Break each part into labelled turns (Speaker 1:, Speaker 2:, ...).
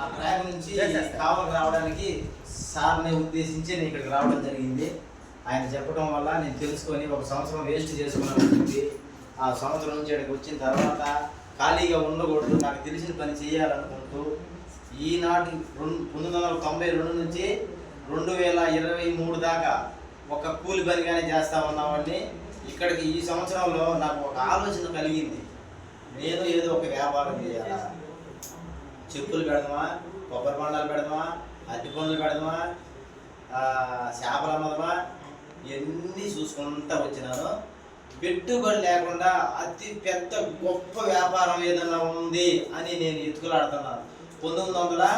Speaker 1: ఆ ట్రాక్ నుంచి కావలికి రావడానికి సార్ని ఉద్దేశించి నేను ఇక్కడికి రావడం జరిగింది. ఆయన చెప్పడం వల్ల నేను తెలుసుకొని ఒక సంవత్సరం వేస్ట్ చేసుకున్నాను చెప్పి ఆ సంవత్సరం నుంచి ఇక్కడికి వచ్చిన తర్వాత ఖాళీగా ఉండకూడదు, నాకు తెలిసిన పని చేయాలనుకుంటూ ఈనాటి 1992 నుంచి 2023 దాకా ఒక కూలి పనిగానే చేస్తా ఉన్నామని ఇక్కడికి ఈ సంవత్సరంలో నాకు ఒక ఆలోచన కలిగింది. నేను ఏదో ఒక వ్యాపారం చేయాలా, చెప్పులు పెడదామా, కొబ్బరి బొండాలు పెడదామా, అరటి పండ్లు పెడదామా, చేపలు అమ్మదమా, ఇవన్నీ చూసుకుంటూ వచ్చినాను. పెట్టుబడి లేకుండా అతి పెద్ద గొప్ప వ్యాపారం ఏదైనా ఉంది అని నేను ఎత్తుకులాడుతున్నాను. 1900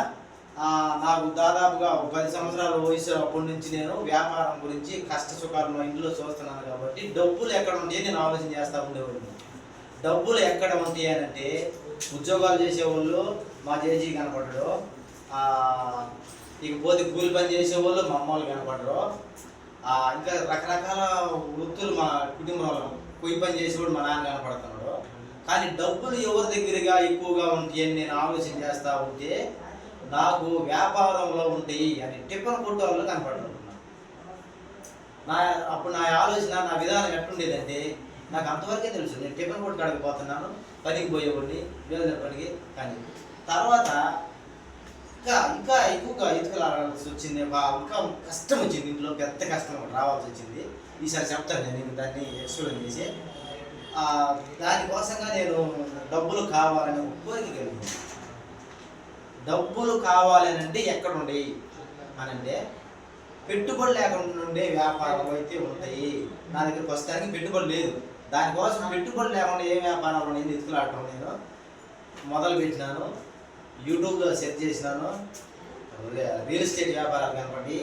Speaker 1: నాకు దాదాపుగా 10 సంవత్సరాల వయసు అప్పటి నుంచి నేను వ్యాపారం గురించి కష్ట సుఖాలు మా ఇంట్లో చూస్తున్నాను. కాబట్టి డబ్బులు ఎక్కడ ఉంటాయి నేను ఆలోచన చేస్తూ ఉండేవాడిని. డబ్బులు ఎక్కడ ఉంటాయి అని అంటే ఉద్యోగాలు చేసేవాళ్ళు మా జేజీ కనపడరు, ఇకపోతే కూలి పని చేసేవాళ్ళు మా అమ్మలు కనపడరు, ఇంకా రకరకాల వృత్తులు మా కుటుంబంలో పొయ్యి పని చేసేవాడు మా నాన్న కనపడుతున్నాడు. కానీ డబ్బులు ఎవరి దగ్గరగా ఎక్కువగా ఉంటాయని నేను ఆలోచన చేస్తూ ఉంటే నాకు వ్యాపారంలో ఉంటాయి అని టిఫిన్ కొట్టు వాళ్ళు కనపడుతున్నాను. అప్పుడు నా ఆలోచన, నా విధానం ఎట్లుండేదంటే నాకు అంతవరకే తెలుసు. నేను టిఫిన్ కొట్టు కాడికి పోతున్నాను, పనికి పోయేవాడిని, వేరే పనికి. కానీ తర్వాత ఇంకా ఎక్కువగా ఎత్తుకులాడాల్సి వచ్చింది, ఇంకా కష్టం వచ్చింది, ఇంట్లో పెద్ద కష్టం రావాల్సి వచ్చింది. ఈసారి చెప్తాను నేను దాన్ని ఎక్స్ప్లెయిన్ చేసి. దానికోసంగా నేను డబ్బులు కావాలని కోరిక కలిగింది. డబ్బులు కావాలని అంటే ఎక్కడ ఉండేవి అని అంటే పెట్టుబడి లేకుండా ఉండే వ్యాపారం అయితే ఉంటాయి. నా దగ్గర ప్రస్తుతానికి పెట్టుబడి లేదు. దానికోసం పెట్టుబడి లేకుండా ఏ వ్యాపారాలు నేను ఎత్తుకులాడటం నేను మొదలు పెట్టినాను. యూట్యూబ్లో సెర్చ్ చేసినాను, రియల్ ఎస్టేట్ వ్యాపారాలు కనపడి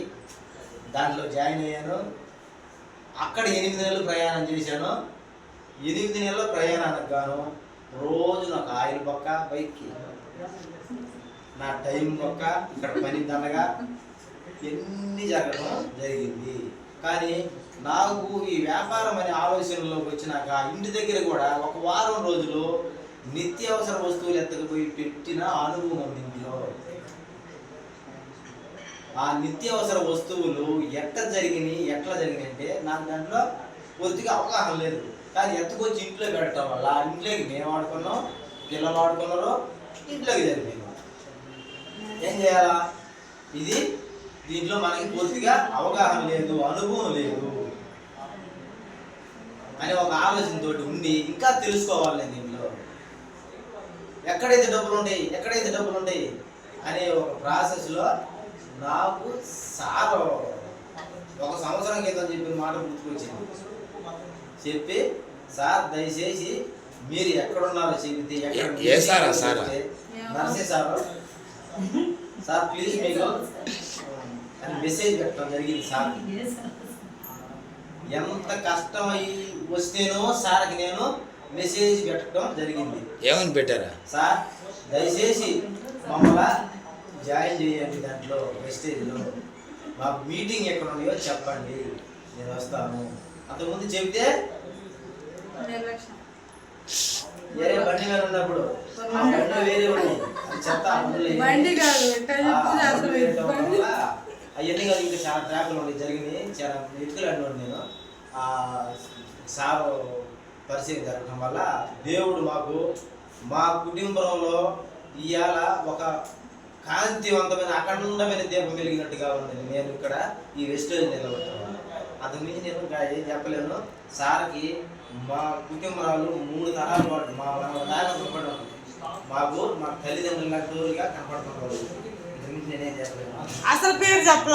Speaker 1: దాంట్లో జాయిన్ అయ్యాను. అక్కడ 8 నెలలు ప్రయాణం చేశాను. 8 నెలల ప్రయాణానికి గాను రోజు నాకు ఆయిల్ బొక్క, బైక్కి నా టైం బొక్క, ఇక్కడ పని దండగా ఎన్ని జరగడం జరిగింది. కానీ నాకు ఈ వ్యాపారం అనే ఆలోచనలోకి వచ్చినాక ఇంటి దగ్గర కూడా ఒక వారం రోజులు నిత్యావసర వస్తువులు ఎత్తకపోయి పెట్టిన అనుభవం ఉంది ఇంట్లో. ఆ నిత్యావసర వస్తువులు ఎట్లా జరిగినాయి అంటే నాకు దాంట్లో పూర్తిగా అవగాహన లేదు. కానీ ఎత్తుకొచ్చి ఇంట్లో పెట్టడం వల్ల ఇంట్లోకి మేము ఆడుకున్నాం, పిల్లలు ఆడుకున్నారు, ఇంట్లోకి జరిగింది. ఏం చేయాలా, దీంట్లో మనకి పూర్తిగా అవగాహన లేదు, అనుభవం లేదు అని ఒక ఆలోచనతోటి ఉండి ఇంకా తెలుసుకోవాలి. దీంట్లో ఎక్కడైతే డబ్బులు ఉంటాయి అనే ఒక ప్రాసెస్లో నాకు సార్ ఒక సంవత్సరం క్రితం చెప్పిన మాట గుర్తుకొచ్చింది. చెప్పి సార్ దయచేసి మీరు ఎక్కడున్నారో చెబితే నర్సే సార్ ప్లీజ్ మీకు అని మెసేజ్ పెట్టడం జరిగింది. సార్ ఎంత కష్టమై వస్తేనో సార్కి నేను మెసేజ్ పెట్టడం జరిగింది.
Speaker 2: ఏమని పెట్టారా?
Speaker 1: సార్ దయచేసి మమ్మల్ని జాయిన్ చేయండి, దాంట్లో వెస్టేజ్లో మాకు మీటింగ్ ఎక్కడ ఉన్నాయో చెప్పండి, నేను వస్తాను. అంతకుముందు చెబితే వేరే బండి మీద ఉన్నప్పుడు ఆ బండి వేరే ఉన్నాయి, చెత్త అవన్నీ కాదు. ఇంకా చాలా ట్రాకులు ఉన్నాయి జరిగినాయి, చాలా ఎత్తుకులాడినాడు నేను. సార్ పరిచయం జరగడం వల్ల దేవుడు మా కుటుంబంలో ఇవాళ ఒక కాంతివంతమైన అఖండమైన దీపం వెలిగినట్టుగా ఉంది. నేను ఇక్కడ ఈ వెస్టేజ్ నిలబెట్టాను. అంతకుమించి నేను ఏం చెప్పలేను. సార్కి మా కుటుంబాలు 3 తరాల పాటు మా నాయన కనపడడం మా తల్లిదండ్రుల తోడుగా కనపడుతున్నారు. నేనేం చెప్పలేను.
Speaker 3: అసలు పేరు చెప్పలేదు.